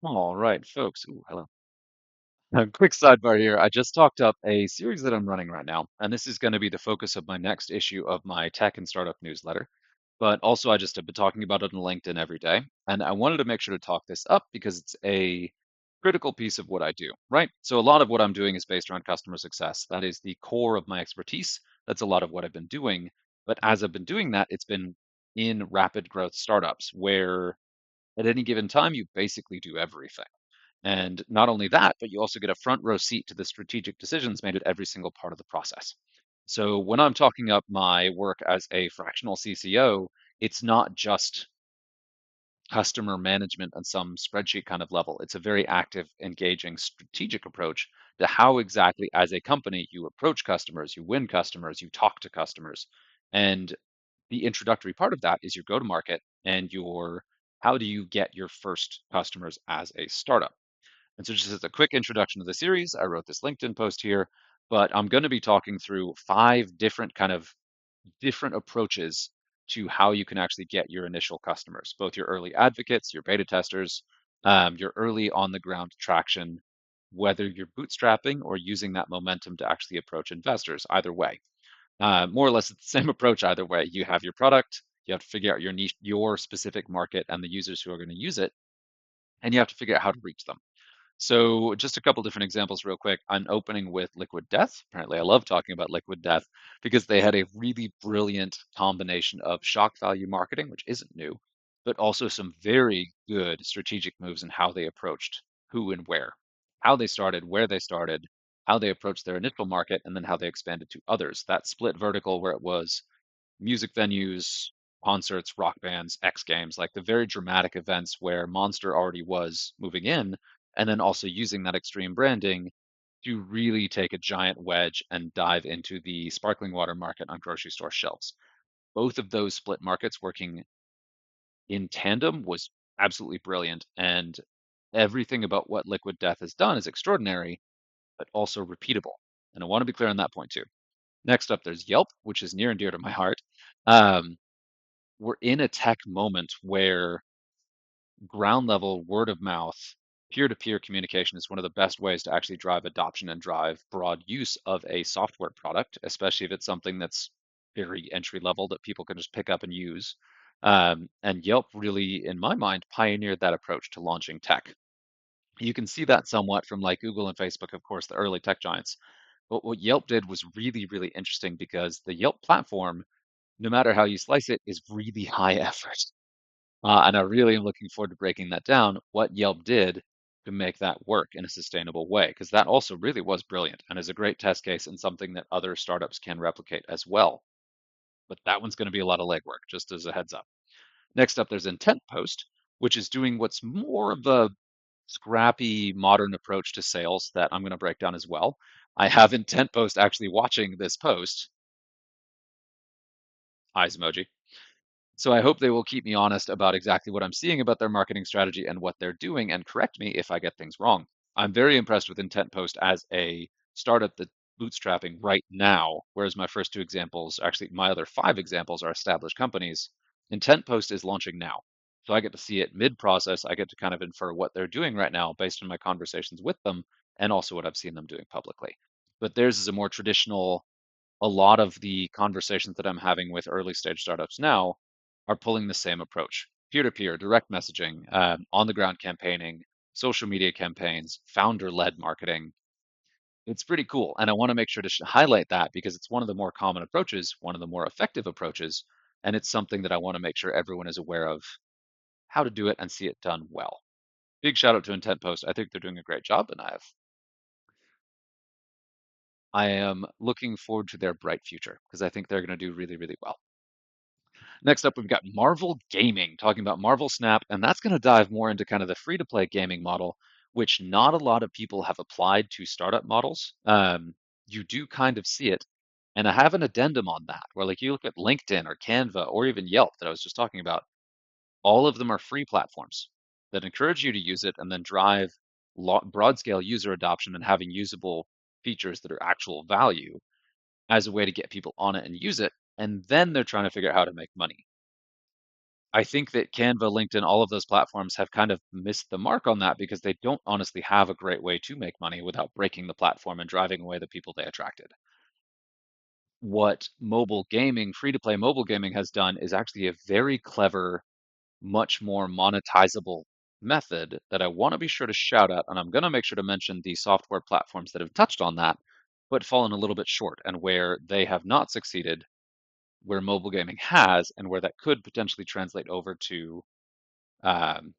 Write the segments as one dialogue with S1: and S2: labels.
S1: All right, folks. Ooh, hello. A quick sidebar here. I just talked up a series that I'm running right now, and this is going to be the focus of my next issue of my tech and startup newsletter. But also, I just have been talking about it on LinkedIn every day, and I wanted to make sure to talk this up because it's a critical piece of what I do, right? So, a lot of what I'm doing is based around customer success. That is the core of my expertise. That's a lot of what I've been doing. But as I've been doing that, it's been in rapid growth startups where at any given time, you basically do everything. And not only that, but you also get a front row seat to the strategic decisions made at every single part of the process. So when I'm talking up my work as a fractional CCO, it's not just customer management on some spreadsheet kind of level. It's a very active, engaging, strategic approach to how exactly, as a company, you approach customers, you win customers, you talk to customers. And the introductory part of that is your go to market and your how do you get your first customers as a startup. And so, just as a quick introduction to the series, I wrote this LinkedIn post here, but I'm going to be talking through five different different approaches to how you can actually get your initial customers, both your early advocates, your beta testers, your early on the ground traction, whether you're bootstrapping or using that momentum to actually approach investors. Either way, more or less, it's the same approach. Either way, you have your product, you have to figure out your niche, your specific market, and the users who are going to use it, and you have to figure out how to reach them. So just a couple different examples real quick. I'm opening with Liquid Death. Apparently, I love talking about Liquid Death because they had a really brilliant combination of shock value marketing, which isn't new, but also some very good strategic moves in how they approached who and where, how they started, where they started, how they approached their initial market, and then how they expanded to others. That split vertical where it was music venues, concerts, rock bands, X Games, like the very dramatic events where Monster already was moving in, and then also using that extreme branding to really take a giant wedge and dive into the sparkling water market on grocery store shelves. Both of those split markets working in tandem was absolutely brilliant. And everything about what Liquid Death has done is extraordinary, but also repeatable. And I want to be clear on that point too. Next up, there's Yelp, which is near and dear to my heart. Um, we're in a tech moment where ground level word of mouth, peer to peer communication is one of the best ways to actually drive adoption and drive broad use of a software product, especially if it's something that's very entry level that people can just pick up and use. And Yelp really, in my mind, pioneered that approach to launching tech. You can see that somewhat from like Google and Facebook, of course, the early tech giants. But what Yelp did was really, really interesting because the Yelp platform, no matter how you slice it, is really high effort. And I really am looking forward to breaking that down, what Yelp did to make that work in a sustainable way, because that also really was brilliant and is a great test case and something that other startups can replicate as well. But that one's going to be a lot of legwork, just as a heads up. Next up, there's Intent Post, which is doing what's more of a scrappy modern approach to sales that I'm going to break down as well. I have Intent Post actually watching this post, eyes emoji. So I hope they will keep me honest about exactly what I'm seeing about their marketing strategy and what they're doing and correct me if I get things wrong. I'm very impressed with Intent Post as a startup that's bootstrapping right now, whereas my first two examples, actually my other five examples are established companies. Intent Post is launching now. So I get to see it mid-process. I get to kind of infer what they're doing right now based on my conversations with them and also what I've seen them doing publicly. But theirs is a more traditional, a lot of the conversations that I'm having with early stage startups now are pulling the same approach: peer to peer, direct messaging, on the ground campaigning, social media campaigns, founder led marketing. It's pretty cool. And I want to make sure to highlight that because it's one of the more common approaches, one of the more effective approaches. And it's something that I want to make sure everyone is aware of how to do it and see it done well. Big shout out to Intent Post. I think they're doing a great job, and I am looking forward to their bright future because I think they're going to do really, really well. Next up, we've got Marvel Gaming, talking about Marvel Snap, and that's going to dive more into kind of the free to play gaming model, which not a lot of people have applied to startup models. You do kind of see it. And I have an addendum on that, where like you look at LinkedIn or Canva or even Yelp that I was just talking about, all of them are free platforms that encourage you to use it and then drive broad scale user adoption and having usable features that are actual value as a way to get people on it and use it. And then they're trying to figure out how to make money. I think that Canva, LinkedIn, all of those platforms have kind of missed the mark on that because they don't honestly have a great way to make money without breaking the platform and driving away the people they attracted. What mobile gaming, free to play mobile gaming has done is actually a very clever, much more monetizable method that I want to be sure to shout out. And I'm going to make sure to mention the software platforms that have touched on that, but fallen a little bit short and where they have not succeeded, where mobile gaming has, and where that could potentially translate over to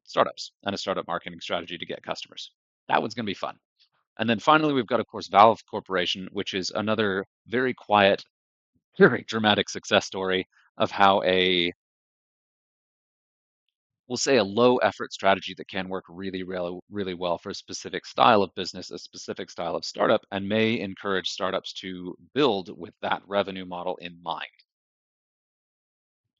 S1: startups and a startup marketing strategy to get customers. That one's going to be fun. And then finally, we've got, of course, Valve Corporation, which is another very quiet, very dramatic success story of how we'll say a low effort strategy that can work really, really, really well for a specific style of business, a specific style of startup, and may encourage startups to build with that revenue model in mind.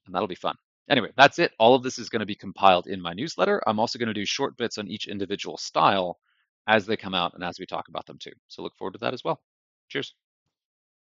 S1: And that'll be fun. Anyway, that's it. All of this is going to be compiled in my newsletter. I'm also going to do short bits on each individual style as they come out and as we talk about them too. So look forward to that as well. Cheers.